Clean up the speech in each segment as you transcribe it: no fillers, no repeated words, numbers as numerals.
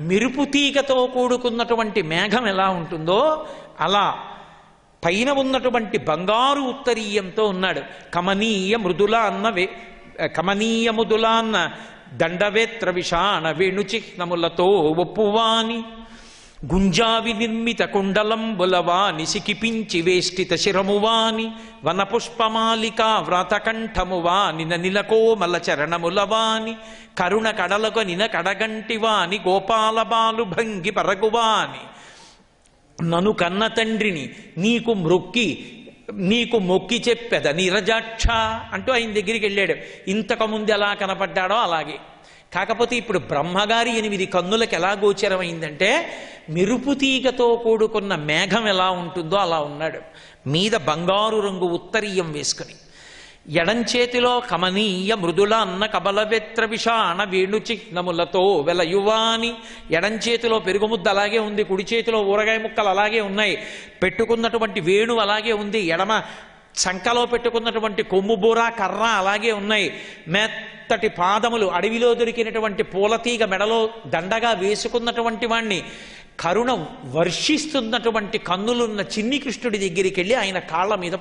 మెరుపు తీగతో కూడుకున్నటువంటి మేఘం ఎలా ఉంటుందో అలా పైన ఉన్నటువంటి బంగారు ఉత్తరీయంతో ఉన్నాడు. కమనీయ మృదుల అన్న దండవేత్ర విషాణ వేణుచిహ్నములతో ఒప్పువాని గుంజావి నిర్మిత కుండలంబులవాని సికిపించి వేష్టిత శిరమువాని వనపుష్పమాలికా వ్రాతకంఠమువాని నిలకోమల చరణములవాని కరుణ కడలగొనిన కడగంటివాని గోపాల బాలు భంగి పరగువాని నను కన్న తండ్రిని నీకు మొక్కి చెప్పెద నీరజాక్ష అంటూ ఆయన దగ్గరికి వెళ్ళాడు. ఇంతకుముందు ఎలా కనపడ్డాడో అలాగే. కాకపోతే ఇప్పుడు బ్రహ్మగారి 8 కన్నులకు ఎలా గోచరమైందంటే మెరుపు తీగతో కూడుకున్న మేఘం ఎలా ఉంటుందో అలా ఉన్నాడు. మీద బంగారు రంగు ఉత్తరీయం వేసుకుని ఎడంచేతిలో కమనీయ మృదుల అన్న కబలవేత్ర విషాణ వేణుచిహ్నములతో వెలయువాని. ఎడంచేతిలో పెరుగుముద్ద అలాగే ఉంది, కుడి చేతిలో ఊరగాయ ముక్కలు అలాగే ఉన్నాయి, పెట్టుకున్నటువంటి వేణు అలాగే ఉంది, ఎడమ చంకలో పెట్టుకున్నటువంటి కొమ్ము బూర కర్ర అలాగే ఉన్నాయి, మెత్తటి పాదములు, అడవిలో దొరికినటువంటి పూలతీగ మెడలో దండగా వేసుకున్నటువంటి వాణ్ణి, కరుణ వర్షిస్తున్నటువంటి కన్నులున్న చిన్ని కృష్ణుడి దగ్గరికి వెళ్ళి ఆయన కాళ్ళ మీద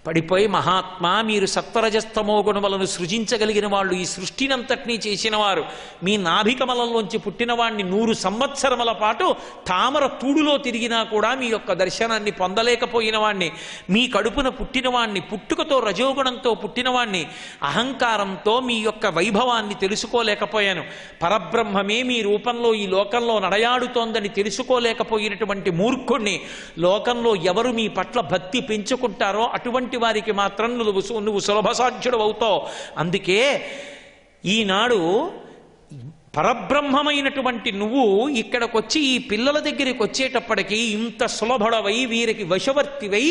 పడిపోయి మహాత్మా, మీరు సత్వరజస్తమో గుణములను సృజించగలిగిన వాళ్ళు, ఈ సృష్టినంతటినీ చేసిన వారు, మీ నాభికమలంలోంచి పుట్టిన వాణ్ణి 100 సంవత్సరముల పాటు తామర తూడులో తిరిగినా కూడా మీ యొక్క దర్శనాన్ని పొందలేకపోయిన వాణ్ణి, మీ కడుపున పుట్టినవాణ్ణి, పుట్టుకతో రజోగుణంతో పుట్టినవాణ్ణి, అహంకారంతో మీ యొక్క వైభవాన్ని తెలుసుకోలేకపోయాను, పరబ్రహ్మమే మీ రూపంలో ఈ లోకంలో నడయాడుతోందని తెలుసుకోలేకపోయినటువంటి మూర్ఖుణ్ణి, లోకంలో ఎవరు మీ పట్ల భక్తి పెంచుకుంటారో అటువంటి వారికి మాత్రం నువ్వు సులభ సాధ్యుడు అవుతావు. అందుకే ఈనాడు పరబ్రహ్మమైనటువంటి నువ్వు ఇక్కడికొచ్చి ఈ పిల్లల దగ్గరికి వచ్చేటప్పటికీ ఇంత సులభడవై వీరికి వశవర్తివై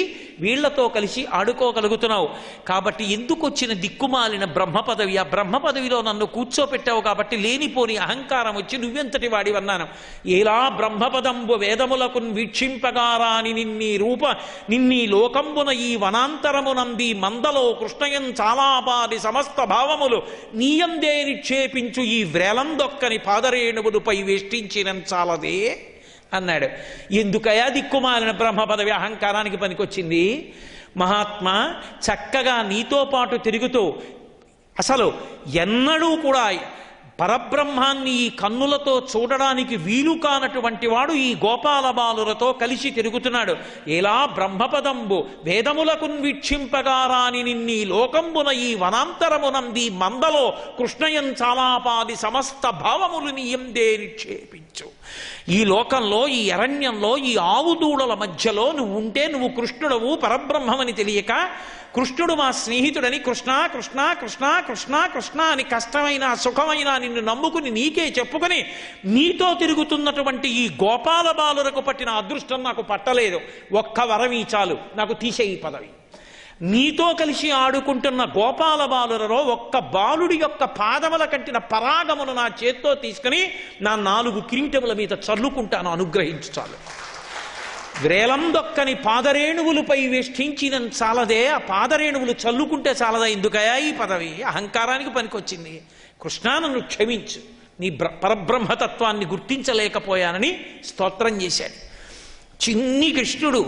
వీళ్లతో కలిసి ఆడుకోగలుగుతున్నావు. కాబట్టి ఎందుకు వచ్చిన దిక్కుమాలిన బ్రహ్మ పదవి? ఆ బ్రహ్మ పదవిలో నన్ను కూర్చోపెట్టావు కాబట్టి లేనిపోని అహంకారం వచ్చి నువ్వెంతటి వాడివన్నాను. ఎలా బ్రహ్మపదంబు వేదములకు వీక్షింపగారాని నిన్నీ లోకంబున ఈ వనాంతరమునంది మందలో కృష్ణయం చాలాపాది సమస్త భావములు నీయందే నిక్షేపించు ఈ వ్రేలందో ఒక్కని పాదరేణువులపై వేష్టించిన చాలదే అన్నాడు. ఎందుకయా దిక్కుమాలిన బ్రహ్మ పదవి అహంకారానికి పనికొచ్చింది? మహాత్మా, చక్కగా నీతో పాటు తిరుగుతూ అసలు ఎన్నడూ కూడా పరబ్రహ్మాన్ని ఈ కన్నులతో చూడడానికి వీలు కానటువంటి వాడు ఈ గోపాల బాలులతో కలిసి తిరుగుతున్నాడు. ఎలా బ్రహ్మపదంబు వేదములకు వీక్షింపగారాని నిన్నీ లోకంబున ఈ వనాంతరమునంది మందలో కృష్ణయం చాలాపాది సమస్త భావములు నీయందే నిక్షేపించు. ఈ లోకంలో, ఈ అరణ్యంలో, ఈ ఆవుదూడల మధ్యలో నువ్వు ఉంటే నువ్వు కృష్ణుడవు పరబ్రహ్మమని తెలియక, కృష్ణుడు మా స్నేహితుడని కృష్ణ కృష్ణ కృష్ణ కృష్ణ కృష్ణ అని కష్టమైన సుఖమైన నిన్ను నమ్ముకుని నీకే చెప్పుకొని నీతో తిరుగుతున్నటువంటి ఈ గోపాల బాలులకు పట్టిన అదృష్టం నాకు పట్టలేదు. ఒక్క వరమీ చాలు, నాకు తీసేయి పదవి. నీతో కలిసి ఆడుకుంటున్న గోపాల బాలులలో ఒక్క బాలుడి యొక్క పాదముల కంటిన పరాగమును నా చేత్తో తీసుకుని నా 4 కిరీటముల మీద చల్లుకుంటాను, అనుగ్రహించు చాలు. వ్రేలందొక్కని పాదరేణువులపై వేష్టించిన చాలదే, ఆ పాదరేణువులు చల్లుకుంటే చాలదా? ఎందుకయా ఈ పదవి? అహంకారానికి పనికొచ్చింది. కృష్ణా, నన్ను క్షమించు, నీ పరబ్రహ్మతత్వాన్ని గుర్తించలేకపోయానని స్తోత్రం చేశాడు. చిన్ని కృష్ణుడు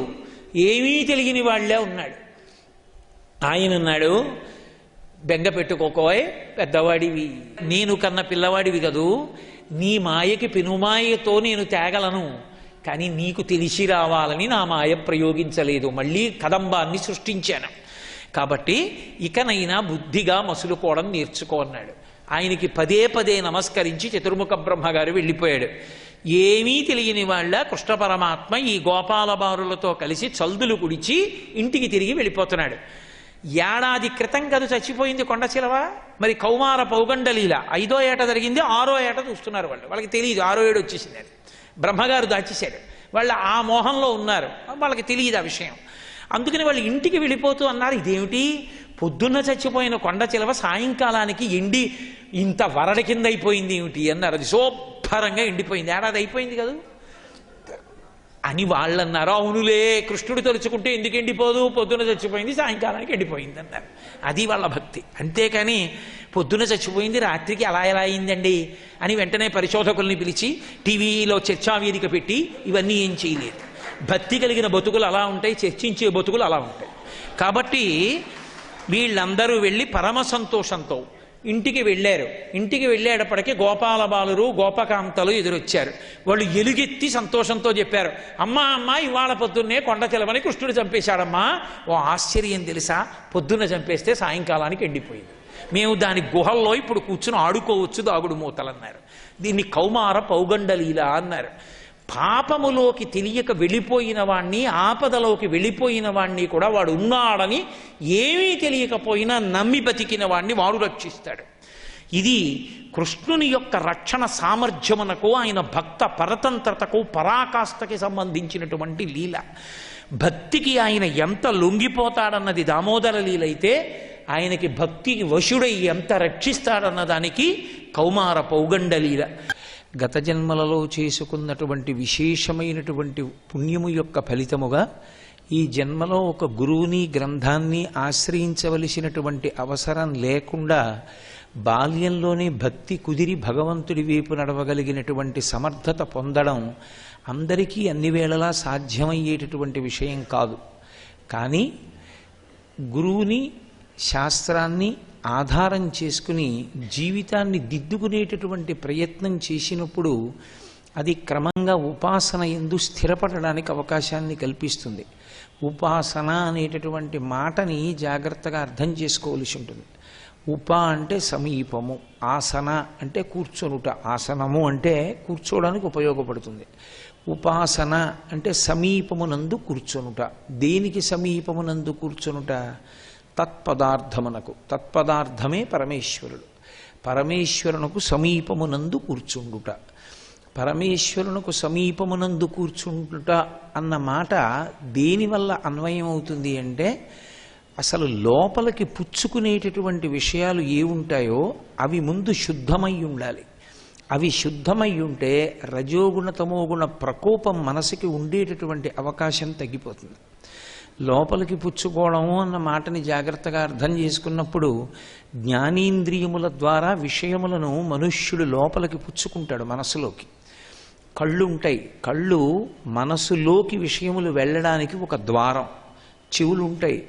ఏమీ తెలియని వాళ్లే ఉన్నాడు. ఆయన అన్నాడు, బెంగ పెట్టుకోకోయ్, పెద్దవాడివి, నేను కన్న పిల్లవాడివి కదూ, నీ మాయకి పెనుమాయతో నేను తేగలను, కానీ నీకు తెలిసి రావాలని నా మాయ ప్రయోగించలేదు, మళ్ళీ కదంబాన్ని సృష్టించాను. కాబట్టి ఇకనైనా బుద్ధిగా మసులుకోవడం నేర్చుకో అన్నాడు. ఆయనకి పదే నమస్కరించి చతుర్ముఖ బ్రహ్మగారు వెళ్ళిపోయాడు. ఏమీ తెలియని వాళ్ళ కృష్ణ పరమాత్మ ఈ గోపాల బారులతో కలిసి చల్దులు కుడిచి ఇంటికి తిరిగి వెళ్ళిపోతున్నాడు. ఏడాది క్రితం కదా చచ్చిపోయింది కొండచిలవ. మరి కౌమార పౌగండలీల 5వ ఏట జరిగింది, 6వ ఏట చూస్తున్నారు వాళ్ళు. వాళ్ళకి తెలియదు 6వ ఏడు వచ్చేసింది అది. బ్రహ్మగారు దాచేశాడు. వాళ్ళు ఆ మోహంలో ఉన్నారు, వాళ్ళకి తెలియదు ఆ విషయం. అందుకని వాళ్ళు ఇంటికి వెళ్ళిపోతూ అన్నారు, ఇదేమిటి పొద్దున్న చచ్చిపోయిన కొండచిలవ సాయంకాలానికి ఎండి ఇంత వరడి కింద అయిపోయింది ఏమిటి అన్నారు. అది శోభరంగా ఎండిపోయింది. ఏడాది అయిపోయింది కదా. అని వాళ్ళన్నారు. అవునులే, కృష్ణుడు తలుచుకుంటే ఎందుకు ఎండిపోదు, పొద్దున చచ్చిపోయింది సాయంకాలానికి ఎండిపోయింది అన్నారు. అది వాళ్ళ భక్తి. అంతేకాని పొద్దున చచ్చిపోయింది రాత్రికి అలా ఎలా అయిందండి అని వెంటనే పరిశోధకుల్ని పిలిచి టీవీలో చర్చావేదిక పెట్టి ఇవన్నీ ఏం చేయలేదు. భక్తి కలిగిన బతుకులు అలా ఉంటాయి, చర్చించే బతుకులు అలా ఉంటాయి. కాబట్టి వీళ్ళందరూ వెళ్ళి పరమ సంతోషంతో ఇంటికి వెళ్ళారు. ఇంటికి వెళ్ళేటప్పటికీ గోపాల బాలురు గోపకాంతలు ఎదురొచ్చారు. వాళ్ళు ఎలుగెత్తి సంతోషంతో చెప్పారు, అమ్మా అమ్మా ఇవాళ పొద్దున్నే కొండ చిలవని కృష్ణుడు చంపేశాడమ్మా. ఓ ఆశ్చర్యం తెలుసా, పొద్దున్న చంపేస్తే సాయంకాలానికి ఎండిపోయింది. మేము దాని గుహల్లో ఇప్పుడు కూర్చుని ఆడుకోవచ్చు దాగుడు మూతలన్నారు. దీన్ని కౌమార పౌగండలీల అన్నారు. పాపములోకి తెలియక వెళ్ళిపోయిన వాణ్ణి, ఆపదలోకి వెళ్ళిపోయిన వాణ్ణి కూడా వాడు ఉన్నాడని ఏమీ తెలియకపోయినా నమ్మి బతికిన వాణ్ణి వాడు రక్షిస్తాడు. ఇది కృష్ణుని యొక్క రక్షణ సామర్థ్యమునకు, ఆయన భక్త పరతంత్రతకు, పరాకాష్ఠకి సంబంధించినటువంటి లీల. భక్తికి ఆయన ఎంత లొంగిపోతాడన్నది దామోదర లీలైతే, ఆయనకి భక్తికి వశుడై ఎంత రక్షిస్తాడన్న దానికి కౌమార పౌగండలీల. గత జన్మలలో చేసుకున్నటువంటి విశేషమైనటువంటి పుణ్యము యొక్క ఫలితముగా ఈ జన్మలో ఒక గురువుని, గ్రంథాన్ని ఆశ్రయించవలసినటువంటి అవసరం లేకుండా బాల్యంలోనే భక్తి కుదిరి భగవంతుడి వైపు నడవగలిగినటువంటి సమర్థత పొందడం అందరికీ అన్ని వేళలా సాధ్యమయ్యేటటువంటి విషయం కాదు. కానీ గురువుని, శాస్త్రాన్ని ఆధారం చేసుకుని జీవితాన్ని దిద్దుకునేటటువంటి ప్రయత్నం చేసినప్పుడు అది క్రమంగా ఉపాసన యందు స్థిరపడడానికి అవకాశాన్ని కల్పిస్తుంది. ఉపాసన అనేటటువంటి మాటని జాగ్రత్తగా అర్థం చేసుకోవలసి ఉంటుంది. ఉప అంటే సమీపము, ఆసన అంటే కూర్చొనుట, ఆసనము అంటే కూర్చోవడానికి ఉపయోగపడుతుంది. ఉపాసన అంటే సమీపమునందు కూర్చొనుట. దేనికి సమీపమునందు కూర్చొనుట? తత్పదార్థమునకు. తత్పదార్థమే పరమేశ్వరుడు. పరమేశ్వరునకు సమీపమునందు కూర్చుండుట. పరమేశ్వరునకు సమీపమునందు కూర్చుండుట అన్న మాట దేనివల్ల అన్వయం అవుతుంది అంటే, అసలు లోపలికి పుచ్చుకునేటటువంటి విషయాలు ఏ ఉంటాయో అవి ముందు శుద్ధమై ఉండాలి. అవి శుద్ధమై ఉంటే రజోగుణ తమోగుణ ప్రకోపం మనసుకి ఉండేటటువంటి అవకాశం తగ్గిపోతుంది. లోపలికి పుచ్చుకోవడము అన్న మాటని జాగ్రత్తగా అర్థం చేసుకున్నప్పుడు జ్ఞానేంద్రియముల ద్వారా విషయములను మనుష్యుడు లోపలికి పుచ్చుకుంటాడు మనసులోకి. కళ్ళు ఉంటాయి, కళ్ళు మనసులోకి విషయములు వెళ్ళడానికి ఒక ద్వారం. చెవులు ఉంటాయి,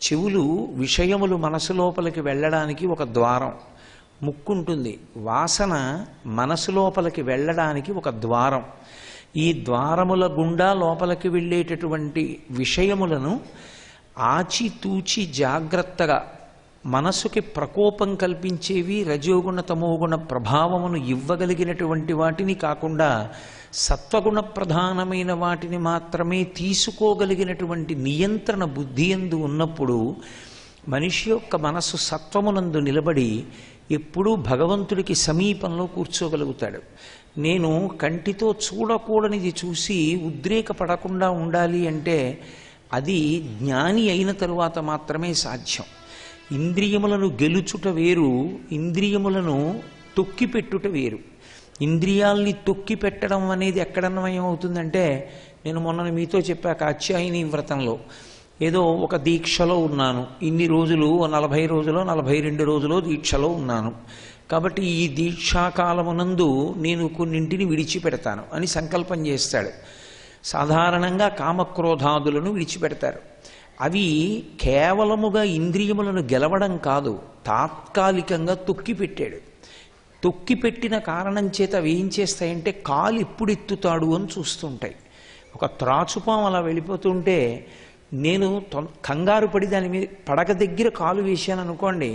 చెవులు విషయములు మనసు లోపలికి వెళ్ళడానికి ఒక ద్వారం. ముక్కు ఉంటుంది, వాసన మనసు లోపలికి వెళ్ళడానికి ఒక ద్వారం. ఈ ద్వారముల గుండా లోపలికి వెళ్ళేటటువంటి విషయములను ఆచితూచి జాగ్రత్తగా మనసుకి ప్రకోపం కల్పించేవి, రజోగుణ తమోగుణ ప్రభావమును ఇవ్వగలిగినటువంటి వాటిని కాకుండా సత్వగుణ ప్రధానమైన వాటిని మాత్రమే తీసుకోగలిగినటువంటి నియంత్రణ బుద్ధి యందు ఉన్నప్పుడు మనిషి యొక్క మనసు సత్వమునందు నిలబడి ఎప్పుడూ భగవంతుడికి సమీపంలో కూర్చోగలుగుతాడు. నేను కంటితో చూడకూడనిది చూసి ఉద్రేకపడకుండా ఉండాలి అంటే అది జ్ఞాని అయిన తరువాత మాత్రమే సాధ్యం. ఇంద్రియములను గెలుచుట వేరు, ఇంద్రియములను తొక్కిపెట్టుట వేరు. ఇంద్రియాల్ని తొక్కి పెట్టడం అనేది ఎక్కడన్వయం అవుతుందంటే, నేను మొన్న మీతో చెప్పా కాత్యాయని వ్రతంలో ఏదో ఒక దీక్షలో ఉన్నాను, ఇన్ని రోజులు 40 రోజులో 42 రోజులో దీక్షలో ఉన్నాను, కాబట్టి ఈ దీక్షాకాలమునందు నేను కొన్నింటిని విడిచిపెడతాను అని సంకల్పం చేస్తాడు. సాధారణంగా కామక్రోధాదులను విడిచిపెడతారు. అవి కేవలముగా ఇంద్రియములను గెలవడం కాదు, తాత్కాలికంగా తొక్కిపెట్టాడు. తొక్కిపెట్టిన కారణం చేత అవి ఏం చేస్తాయంటే కాలు ఎప్పుడు ఎత్తుతాడు అని చూస్తుంటాయి. ఒక త్రాచుపాం అలా వెళ్ళిపోతుంటే నేను కంగారు పడి దాని మీద పడక దగ్గర కాలు వేశాను అనుకోండి,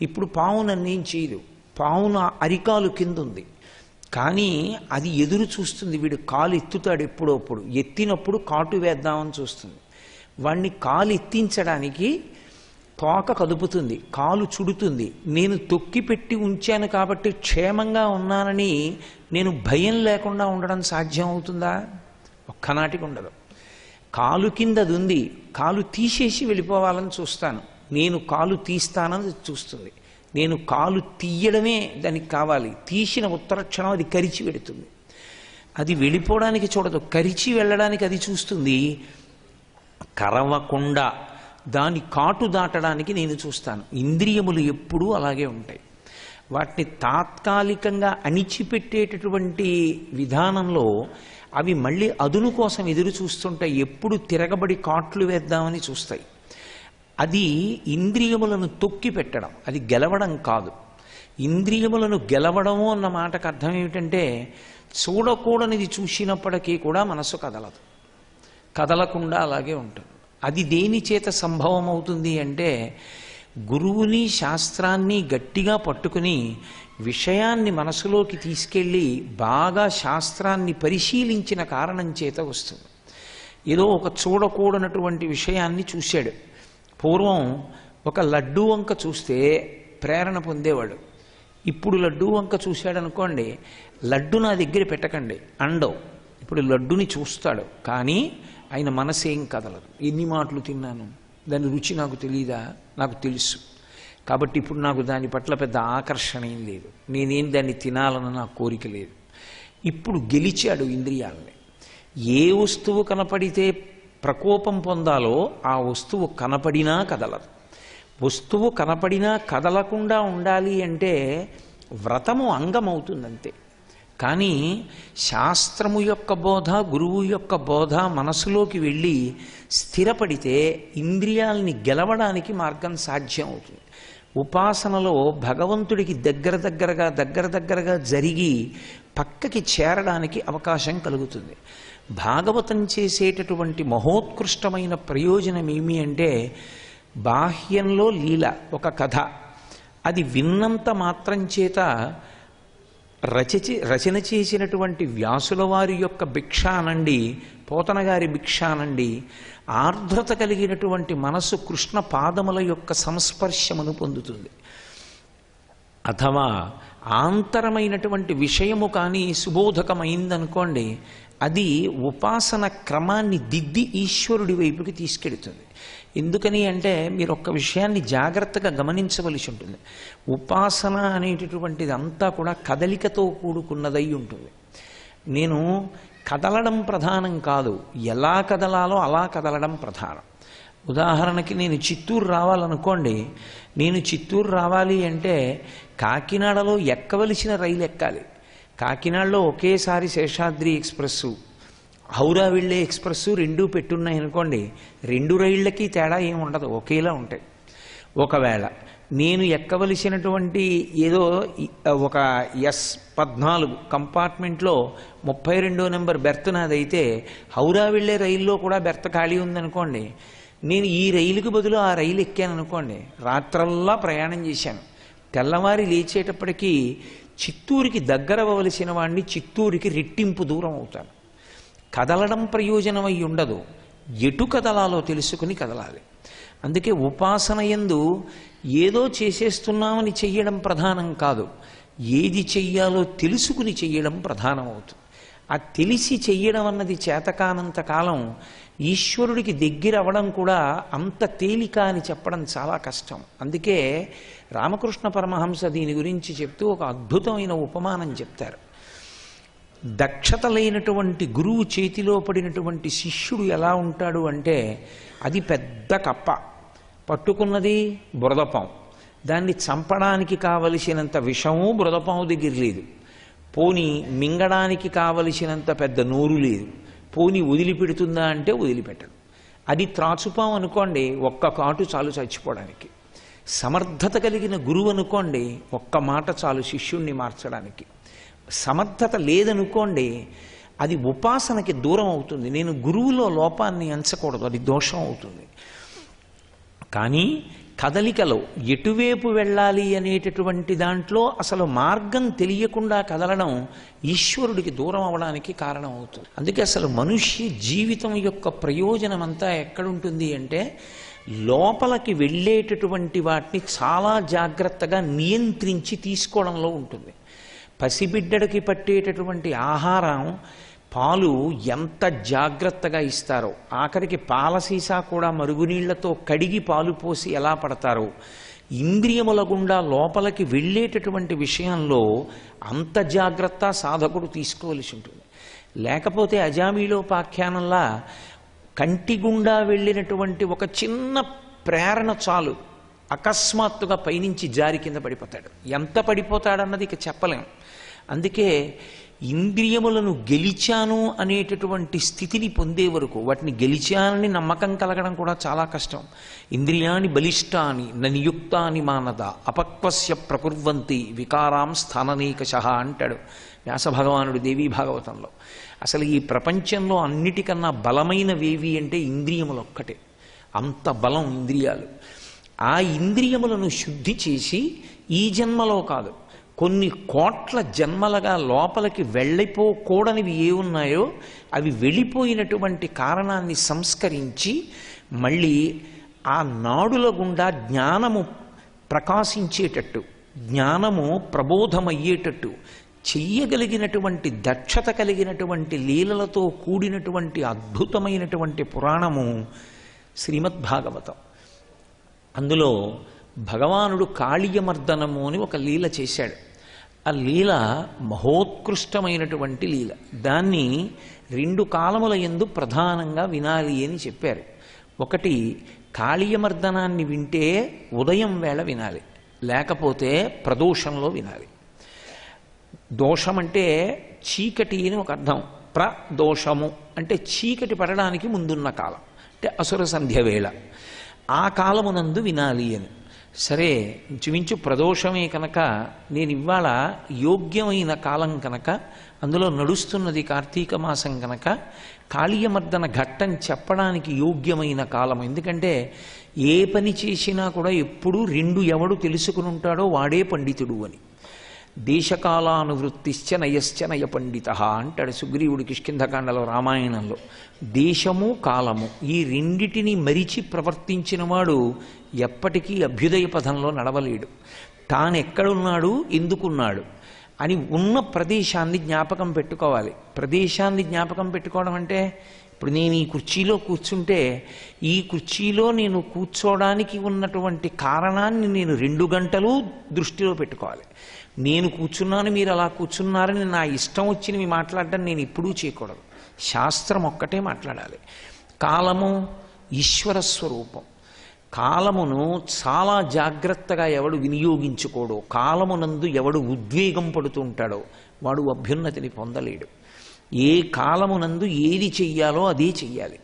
ఇప్పుడు పాము నన్నేం చేయదు, పావున అరికాలు కింద ఉంది, కానీ అది ఎదురు చూస్తుంది, వీడు కాలు ఎత్తుతాడు ఎప్పుడప్పుడు, ఎత్తినప్పుడు కాటు వేద్దామని చూస్తుంది. వాణ్ణి కాలు ఎత్తించడానికి తోక కదుపుతుంది, కాలు చుడుతుంది. నేను తొక్కిపెట్టి ఉంచాను కాబట్టి క్షేమంగా ఉన్నానని నేను భయం లేకుండా ఉండడం సాధ్యం అవుతుందా? ఒక్కనాటికి ఉండదు. కాలు కింద అది ఉంది, కాలు తీసేసి వెళ్ళిపోవాలని చూస్తాను, నేను కాలు తీస్తానని చూస్తుంది. నేను కాలు తీయడమే దానికి కావాలి, తీసిన ఉత్తర క్షణం అది కరిచి పెడుతుంది. అది వెళ్ళిపోవడానికి చూడదు, కరిచి వెళ్ళడానికి అది చూస్తుంది. కరవకుండా దాని కాటు దాటడానికి నేను చూస్తాను. ఇంద్రియములు ఎప్పుడూ అలాగే ఉంటాయి. వాటిని తాత్కాలికంగా అణిచిపెట్టేటటువంటి విధానంలో అవి మళ్ళీ అదును కోసం ఎదురు చూస్తుంటాయి. ఎప్పుడు తిరగబడి కాట్లు వేద్దామని చూస్తాయి. అది ఇంద్రియములను తొక్కి పెట్టడం, అది గెలవడం కాదు. ఇంద్రియములను గెలవడము అన్న మాటకు అర్థం ఏమిటంటే, చూడకూడనిది చూసినప్పటికీ కూడా మనసు కదలదు, కదలకుండా అలాగే ఉంటుంది. అది దేని చేత సంభవం అవుతుంది అంటే, గురువుని శాస్త్రాన్ని గట్టిగా పట్టుకుని విషయాన్ని మనసులోకి తీసుకెళ్ళి బాగా శాస్త్రాన్ని పరిశీలించిన కారణం చేత వస్తుంది. ఏదో ఒక చూడకూడనటువంటి విషయాన్ని చూశాడు. పూర్వం ఒక లడ్డూ వంక చూస్తే ప్రేరణ పొందేవాడు. ఇప్పుడు లడ్డూ వంక చూశాడనుకోండి, లడ్డు నా దగ్గర పెట్టకండి అండవు. ఇప్పుడు లడ్డుని చూస్తాడు, కానీ ఆయన మనసేం కదలదు. ఎన్ని మాటలు తిన్నాను, దాని రుచి నాకు తెలియదా? నాకు తెలుసు. కాబట్టి ఇప్పుడు నాకు దాని పట్ల పెద్ద ఆకర్షణ ఏం లేదు, నేనేం దాన్ని తినాలన్న నా కోరిక లేదు. ఇప్పుడు గెలిచాడు ఇంద్రియాలని. ఏ వస్తువు కనపడితే ప్రకోపం పొందాలో ఆ వస్తువు కనపడినా కదలదు. వస్తువు కనపడినా కదలకుండా ఉండాలి అంటే వ్రతము అంగమవుతుందంతే. కానీ శాస్త్రము యొక్క బోధ, గురువు యొక్క బోధ మనసులోకి వెళ్ళి స్థిరపడితే ఇంద్రియాలని గెలవడానికి మార్గం సాధ్యం అవుతుంది. ఉపాసనలో భగవంతుడికి దగ్గరగా జరిగి పక్కకి చేరడానికి అవకాశం కలుగుతుంది. భాగవతం చేసేటటువంటి మహోత్కృష్టమైన ప్రయోజనం ఏమి అంటే, బాహ్యంలో లీల, ఒక కథ, అది విన్నంత మాత్రం చేత రచన చేసినటువంటి వ్యాసుల వారి యొక్క భిక్ష అనండి, పోతన గారి భిక్ష అనండి, ఆర్ద్రత కలిగినటువంటి మనసు కృష్ణ పాదముల యొక్క సంస్పర్శమును పొందుతుంది. అథవా ఆంతరమైనటువంటి విషయము కానీ సుబోధకమైందనుకోండి, అది ఉపాసన క్రమాన్ని దిద్ది ఈశ్వరుడి వైపుకి తీసుకెడుతుంది. ఎందుకని అంటే, మీరు ఒక్క విషయాన్ని జాగ్రత్తగా గమనించవలసి ఉంటుంది. ఉపాసన అనేటటువంటిది అంతా కూడా కదలికతో కూడుకున్నదై ఉంటుంది. నేను కదలడం ప్రధానం కాదు, ఎలా కదలాలో అలా కదలడం ప్రధానం. ఉదాహరణకి నేను చిత్తూరు రావాలనుకోండి, నేను చిత్తూరు రావాలి అంటే కాకినాడలో ఎక్కవలసిన రైలు ఎక్కాలి. కాకినాడలో ఒకేసారి శేషాద్రి ఎక్స్ప్రెస్సు, హౌరా వెళ్ళే ఎక్స్ప్రెస్సు రెండూ పెట్టున్నాయనుకోండి, రెండు రైళ్లకి తేడా ఏమి ఉండదు, ఒకేలా ఉంటాయి. ఒకవేళ నేను ఎక్కవలసినటువంటి ఏదో ఒక S14 కంపార్ట్మెంట్లో 32వ నెంబర్ బెర్త్ నాదైతే హౌరా వెళ్ళే రైల్లో కూడా బెర్త్ ఖాళీ ఉందనుకోండి, నేను ఈ రైలుకి బదులు ఆ రైలు ఎక్కాను అనుకోండి, రాత్రల్లా ప్రయాణం చేశాను, తెల్లవారి లేచేటప్పటికీ చిత్తూరుకి దగ్గర అవ్వవలసిన వాడిని చిత్తూరుకి రెట్టింపు దూరం అవుతాను. కదలడం ప్రయోజనమై ఉండదు, ఎటు కదలాలో తెలుసుకుని కదలాలి. అందుకే ఉపాసన యందు ఏదో చేసేస్తున్నామని చెయ్యడం ప్రధానం కాదు, ఏది చెయ్యాలో తెలుసుకుని చెయ్యడం ప్రధానం అవుతుంది. ఆ తెలిసి చెయ్యడం అన్నది చేతకానంత కాలం ఈశ్వరుడికి దగ్గర అవ్వడం కూడా అంత తేలిక అని చెప్పడం చాలా కష్టం. అందుకే రామకృష్ణ పరమహంస దీని గురించి చెప్తూ ఒక అద్భుతమైన ఉపమానం చెప్తారు. దక్షత లేనటువంటి గురువు చేతిలో పడినటువంటి శిష్యుడు ఎలా ఉంటాడు అంటే, అది పెద్ద కప్ప, పట్టుకున్నది బురదపాం, దాన్ని చంపడానికి కావలసినంత విషము బురదపాము దగ్గర లేదు, పోని మింగడానికి కావలసినంత పెద్ద నోరు లేదు, పోని వదిలిపెడుతుందా అంటే వదిలిపెట్టదు. అది త్రాచుపాం అనుకోండి, ఒక్క కాటు చాలు చచ్చిపోవడానికి. సమర్థత కలిగిన గురువు అనుకోండి, ఒక్క మాట చాలు శిష్యుణ్ణి మార్చడానికి. సమర్థత లేదనుకోండి, అది ఉపాసనకి దూరం అవుతుంది. నేను గురువులో లోపాన్ని ఎంచకూడదు, అది దోషం అవుతుంది. కానీ కదలికలో ఎటువైపు వెళ్ళాలి అనేటటువంటి దాంట్లో అసలు మార్గం తెలియకుండా కదలడం ఈశ్వరుడికి దూరం అవడానికి కారణం అవుతుంది. అందుకే అసలు మనుష్య జీవితం యొక్క ప్రయోజనం అంతా ఎక్కడుంటుంది అంటే, లోపలికి వెళ్ళేటటువంటి వాటిని చాలా జాగ్రత్తగా నియంత్రించి తీసుకోవడంలో ఉంటుంది. పసిబిడ్డడికి పట్టేటటువంటి ఆహారం, పాలు ఎంత జాగ్రత్తగా ఇస్తారో, ఆఖరికి పాల సీసా కూడా మరుగునీళ్లతో కడిగి పాలు పోసి ఎలా పడతారో, ఇంద్రియముల గుండా లోపలికి వెళ్ళేటటువంటి విషయంలో అంత జాగ్రత్త సాధకుడు తీసుకోవలసి ఉంటుంది. లేకపోతే అజామీలోపాఖ్యానంలా కంటి గుండా వెళ్ళినటువంటి ఒక చిన్న ప్రేరణ చాలు, అకస్మాత్తుగా పైనుంచి జారి కింద పడిపోతాడు. ఎంత పడిపోతాడన్నది ఇక చెప్పలేం. అందుకే ఇంద్రియములను గెలిచాను అనేటటువంటి స్థితిని పొందే వరకు, వాటిని గెలిచానని నమ్మకం కలగడం కూడా చాలా కష్టం. ఇంద్రియాని బలిష్టాని నియుక్తాని మానద అపక్వస్య ప్రకుర్వంతి వికారాం స్థాననీకశః అంటాడు వ్యాస భగవానుడు దేవీ భాగవతంలో. అసలు ఈ ప్రపంచంలో అన్నిటికన్నా బలమైనవేవి అంటే ఇంద్రియములు ఒక్కటే. అంత బలం ఇంద్రియాలు. ఆ ఇంద్రియములను శుద్ధి చేసి ఈ జన్మలో కాదు, కొన్ని కోట్ల జన్మలుగా లోపలికి వెళ్ళిపోకూడనివి ఏ ఉన్నాయో అవి వెళ్ళిపోయినటువంటి కారణాన్ని సంస్కరించి మళ్ళీ ఆ నాడుల గుండా జ్ఞానము ప్రకాశించేటట్టు, జ్ఞానము ప్రబోధమయ్యేటట్టు చెయ్యగలిగినటువంటి దక్షత కలిగినటువంటి లీలలతో కూడినటువంటి అద్భుతమైనటువంటి పురాణము శ్రీమద్భాగవతం. అందులో భగవానుడు కాళీయమర్దనము అని ఒక లీల చేశాడు. ఆ లీల మహోత్కృష్టమైనటువంటి లీల. దాన్ని 2 కాలముల యందు ప్రధానంగా వినాలి అని చెప్పారు. ఒకటి, కాళీయమర్దనాన్ని వింటే ఉదయం వేళ వినాలి, లేకపోతే ప్రదోషంలో వినాలి. దోషం అంటే చీకటి అని ఒక అర్థం. ప్రదోషము అంటే చీకటి పడడానికి ముందున్న కాలం, అంటే అసుర సంధ్య వేళ. ఆ కాలమునందు వినాలి అని. సరే, ఇంచుమించు ప్రదోషమే కనుక నేను ఇవాళ యోగ్యమైన కాలం కనుక, అందులో నడుస్తున్నది కార్తీక మాసం కనుక కాళీయమర్దన ఘట్టం చెప్పడానికి యోగ్యమైన కాలం. ఎందుకంటే ఏ పని చేసినా కూడా ఎప్పుడూ 2 ఎవడు తెలుసుకుని ఉంటాడో వాడే పండితుడు అని. దేశకాలానువృత్తిశ్చ నయశ్చ నయ పండిత అంటాడు సుగ్రీవుడి కిష్కింధకాండలో రామాయణంలో. దేశము కాలము ఈ రెండిటిని మరిచి ప్రవర్తించిన వాడు ఎప్పటికీ అభ్యుదయ పథంలో నడవలేడు. తానెక్కడున్నాడు, ఎందుకున్నాడు అని ఉన్న ప్రదేశాన్ని జ్ఞాపకం పెట్టుకోవాలి. ప్రదేశాన్ని జ్ఞాపకం పెట్టుకోవడం అంటే, ఇప్పుడు నేను ఈ కుర్చీలో కూర్చుంటే ఈ కుర్చీలో నేను కూర్చోడానికి ఉన్నటువంటి కారణాన్ని నేను 2 గంటలు దృష్టిలో పెట్టుకోవాలి. నేను కూర్చున్నాను, మీరు అలా కూర్చున్నారని నా ఇష్టం వచ్చినవి మాట్లాడడం నేను ఎప్పుడూ చేయకూడదు. శాస్త్రం ఒక్కటే మాట్లాడాలి. కాలము ఈశ్వర స్వరూపం. కాలమును చాలా జాగ్రత్తగా ఎవడు వినియోగించుకోడో, కాలమునందు ఎవడు ఉద్వేగం పడుతూ ఉంటాడో వాడు అభ్యున్నతిని పొందలేడు. ఏ కాలమునందు ఏది చెయ్యాలో అదే చెయ్యాలి.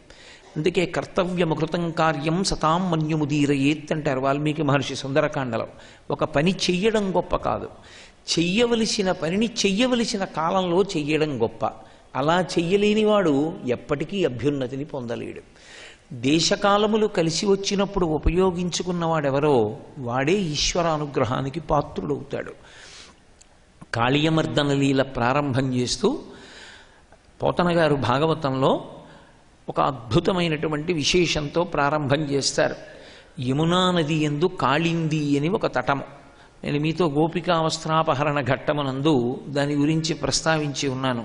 అందుకే కర్తవ్యముకృతం కార్యం సతాం మన్యుముదీరయేత్ అంటారు వాల్మీకి మహర్షి సుందరకాండలో. ఒక పని చెయ్యడం గొప్ప కాదు, చెయ్యవలసిన పనిని చెయ్యవలసిన కాలంలో చెయ్యడం గొప్ప. అలా చెయ్యలేనివాడు ఎప్పటికీ అభ్యున్నతిని పొందలేడు. దేశకాలములు కలిసి వచ్చినప్పుడు ఉపయోగించుకున్నవాడెవరో వాడే ఈశ్వర అనుగ్రహానికి పాత్రుడవుతాడు. కాళీయమర్దన లీల ప్రారంభం చేస్తూ పోతన గారు భాగవతంలో ఒక అద్భుతమైనటువంటి విశేషంతో ప్రారంభం చేస్తారు. యమునా నది యందు కాళింది అని ఒక తటము. నేను మీతో గోపికా వస్త్రాపహరణ ఘట్టమునందు దాని గురించి ప్రస్తావించి ఉన్నాను.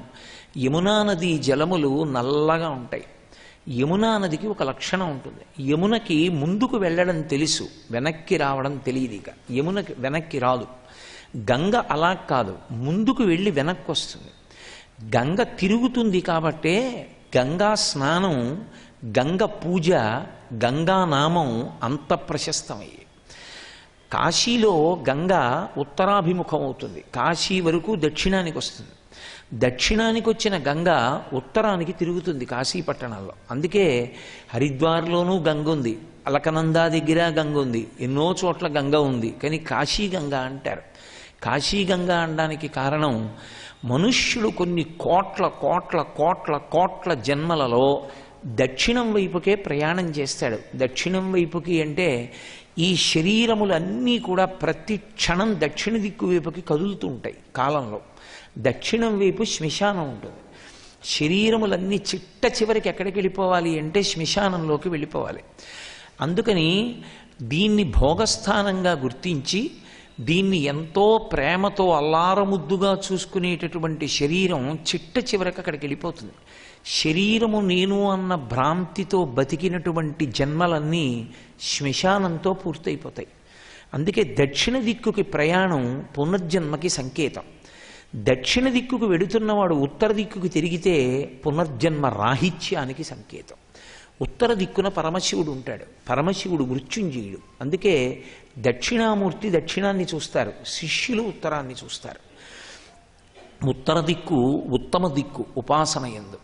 యమునా నది జలములు నల్లగా ఉంటాయి. యమునా నదికి ఒక లక్షణం ఉంటుంది. యమునకి ముందుకు వెళ్ళడం తెలుసు, వెనక్కి రావడం తెలియదు. ఇక యమునకి వెనక్కి రాదు. గంగ అలా కాదు, ముందుకు వెళ్ళి వెనక్కి వస్తుంది. గంగ తిరుగుతుంది కాబట్టే గంగా స్నానం, గంగ పూజ, గంగానామం అంత ప్రశస్తమయ్యాయి. కాశీలో గంగ ఉత్తరాభిముఖం అవుతుంది, కాశీ వరకు దక్షిణానికి వస్తుంది. దక్షిణానికి వచ్చిన గంగ ఉత్తరానికి తిరుగుతుంది కాశీ పట్టణాల్లో. అందుకే హరిద్వార్లోనూ గంగ ఉంది, అలకనందా దగ్గర గంగ ఉంది, ఎన్నో చోట్ల గంగ ఉంది. కానీ కాశీ గంగ అంటారు. కాశీ గంగ అనడానికి కారణం, మనుష్యుడు కొన్ని కోట్ల కోట్ల కోట్ల కోట్ల జన్మలలో దక్షిణం వైపుకే ప్రయాణం చేస్తాడు. దక్షిణం వైపుకి అంటే ఈ శరీరములన్నీ కూడా ప్రతి క్షణం దక్షిణ దిక్కు వైపుకి కదులుతూ ఉంటాయి. కాలంలో దక్షిణం వైపు శ్మశానం ఉంటుంది. శరీరములన్నీ చిట్ట చివరికి ఎక్కడికి వెళ్ళిపోవాలి అంటే శ్మశానంలోకి వెళ్ళిపోవాలి. అందుకని దీన్ని భోగస్థానంగా గుర్తించి దీన్ని ఎంతో ప్రేమతో అల్లారముద్దుగా చూసుకునేటటువంటి శరీరం చిట్ట చివరికి అక్కడికి వెళ్ళిపోతుంది. శరీరము నేను అన్న భ్రాంతితో బతికినటువంటి జన్మలన్నీ శ్మశానంతో పూర్తయిపోతాయి. అందుకే దక్షిణ దిక్కుకి ప్రయాణం పునర్జన్మకి సంకేతం. దక్షిణ దిక్కుకు వెడుతున్నవాడు ఉత్తర దిక్కుకు తిరిగితే పునర్జన్మ రాహిత్యానికి సంకేతం. ఉత్తర దిక్కున పరమశివుడు ఉంటాడు. పరమశివుడు మృత్యుంజయుడు. అందుకే దక్షిణామూర్తి దక్షిణాన్ని చూస్తారు, శిష్యులు ఉత్తరాన్ని చూస్తారు. ఉత్తర దిక్కు ఉత్తమ దిక్కు ఉపాసన యందు.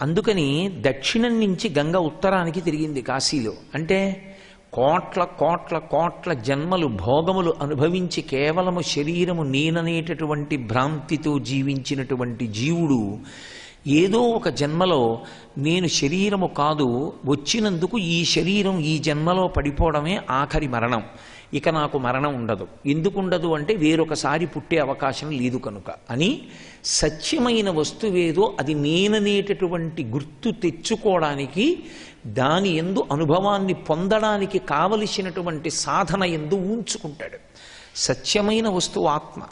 అందుకని దక్షిణం నుంచి గంగ ఉత్తరానికి తిరిగింది కాశీలో. అంటే కోట్ల కోట్ల కోట్ల జన్మలు భోగములు అనుభవించి కేవలము శరీరము నేననేటటువంటి భ్రాంతితో జీవించినటువంటి జీవుడు ఏదో ఒక జన్మలో నేను శరీరము కాదు, వచ్చినందుకు ఈ శరీరం ఈ జన్మలో పడిపోవడమే ఆఖరి మరణం, ఇక నాకు మరణం ఉండదు. ఎందుకు ఉండదు అంటే వేరొకసారి పుట్టే అవకాశం లేదు కనుక అని సత్యమైన వస్తువేదో అది నేననేటటువంటి గుర్తు తెచ్చుకోవడానికి, దాని యందు అనుభవాన్ని పొందడానికి కావలసినటువంటి సాధన యందు ఉంచుకుంటాడు. సత్యమైన వస్తువు ఆత్మ.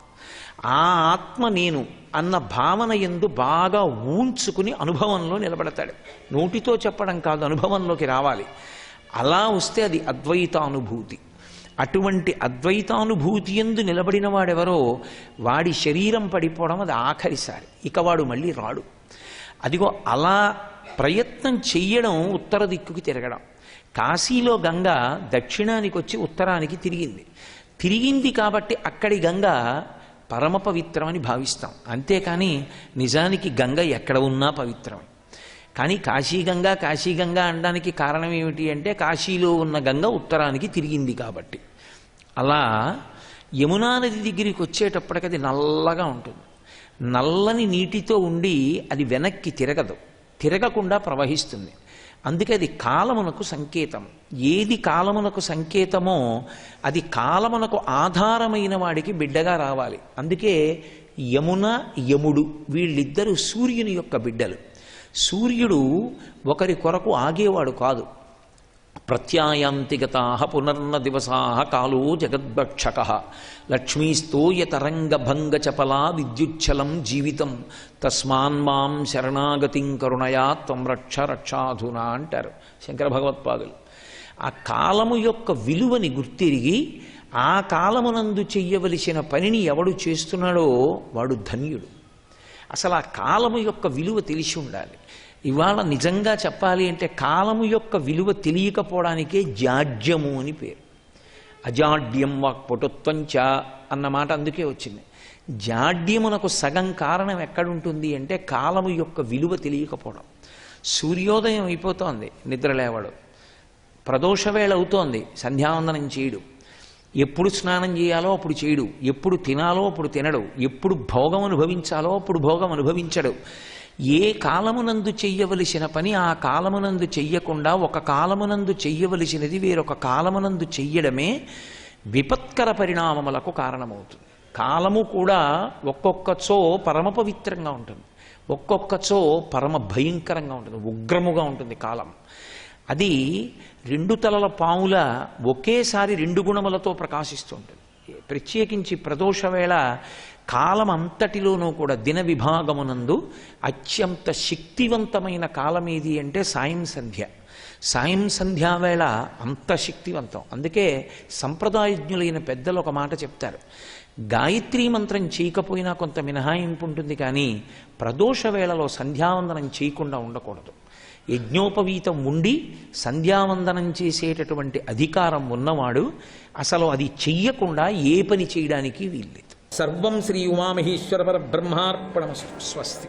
ఆ ఆత్మ నేను అన్న భావన యందు బాగా ఊంచుకుని అనుభవంలో నిలబడతాడు. నోటితో చెప్పడం కాదు, అనుభవంలోకి రావాలి. అలా వస్తే అది అద్వైతానుభూతి. అటువంటి అద్వైతానుభూతి యందు నిలబడిన వాడెవరో వాడి శరీరం పడిపోవడం అది ఆఖరిసారి, ఇక వాడు మళ్ళీ రాడు. అదిగో అలా ప్రయత్నం చెయ్యడం ఉత్తర దిక్కుకి తిరగడం. కాశీలో గంగ దక్షిణానికి వచ్చి ఉత్తరానికి తిరిగింది కాబట్టి అక్కడి గంగ పరమ పవిత్రమని భావిస్తాం. అంతేకాని నిజానికి గంగ ఎక్కడ ఉన్నా పవిత్రమే. కానీ కాశీగంగా అనడానికి కారణం ఏమిటి అంటే కాశీలో ఉన్న గంగ ఉత్తరానికి తిరిగింది కాబట్టి. అలా యమునా నది దగ్గరికి వచ్చేటప్పటికి అది నల్లగా ఉంటుంది. నల్లని నీటితో ఉండి అది వెనక్కి తిరగకుండా ప్రవహిస్తుంది. అందుకే అది కాలమునకు సంకేతం. ఏది కాలమునకు సంకేతమో అది కాలమునకు ఆధారమైన వాడికి బిడ్డగా రావాలి. అందుకే యమున యముడు వీళ్ళిద్దరూ సూర్యుని యొక్క బిడ్డలు. సూర్యుడు ఒకరి కొరకు ఆగేవాడు కాదు. ప్రత్యాయాంతిగతా పునర్న దివసా కాలో జగద్భక్షక లక్ష్మీస్తోయతరంగభంగచపలా విద్యుచ్చలం జీవితం తస్మాన్మాం శరణాగతిం కరుణయా త్వం రక్షాధునా అంటారు శంకర భగవత్పాదులు. ఆ కాలము యొక్క విలువని గుర్తిరిగి ఆ కాలమునందు చెయ్యవలసిన పనిని ఎవడు చేస్తున్నాడో వాడు ధన్యుడు. అసలు ఆ కాలము యొక్క విలువ తెలిసి ఉండాలి. ఇవాళ నిజంగా చెప్పాలి అంటే కాలము యొక్క విలువ తెలియకపోవడానికే జాడ్యము అని పేరు. అజాడ్యం వాక్పటుత్వంచ అన్న మాట అందుకే వచ్చింది. జాడ్యమునకు సగం కారణం ఎక్కడుంటుంది అంటే కాలము యొక్క విలువ తెలియకపోవడం. సూర్యోదయం అయిపోతోంది, నిద్ర లేవడు. ప్రదోషవేళ అవుతోంది, సంధ్యావందనం చేయడు. ఎప్పుడు స్నానం చేయాలో అప్పుడు చేయడు, ఎప్పుడు తినాలో అప్పుడు తినడు, ఎప్పుడు భోగం అనుభవించాలో అప్పుడు భోగం అనుభవించడు. ఏ కాలమునందు చెయ్యవలసిన పని ఆ కాలమునందు చెయ్యకుండా ఒక కాలమునందు చెయ్యవలసినది వేరొక కాలమునందు చెయ్యడమే విపత్కర పరిణామములకు కారణమవుతుంది. కాలము కూడా ఒక్కొక్కచో పరమ పవిత్రంగా ఉంటుంది, ఒక్కొక్కచో పరమ భయంకరంగా ఉంటుంది, ఉగ్రముగా ఉంటుంది కాలం. అది రెండు తలల పాముల ఒకేసారి రెండు గుణములతో ప్రకాశిస్తుంటుంది. ప్రత్యేకించి ప్రదోషవేళ కాలం అంతటిలోనూ కూడా దిన విభాగమునందు అత్యంత శక్తివంతమైన కాలం ఏది అంటే సాయం సంధ్య. సాయం సంధ్యావేళ అంత శక్తివంతం. అందుకే సంప్రదాయజ్ఞులైన పెద్దలు ఒక మాట చెప్తారు, గాయత్రీ మంత్రం చేయకపోయినా కొంత మినహాయింపు ఉంటుంది, కానీ ప్రదోష వేళలో సంధ్యావందనం చేయకుండా ఉండకూడదు. యజ్ఞోపవీతం ఉండి సంధ్యావందనం చేసేటటువంటి అధికారం ఉన్నవాడు అసలు అది చెయ్యకుండా ఏ పని చేయడానికి వీల్లేదు. సర్వం శ్రీ ఉమామహేశ్వర పరబ్రహ్మార్పణమస్తు. స్వస్తి.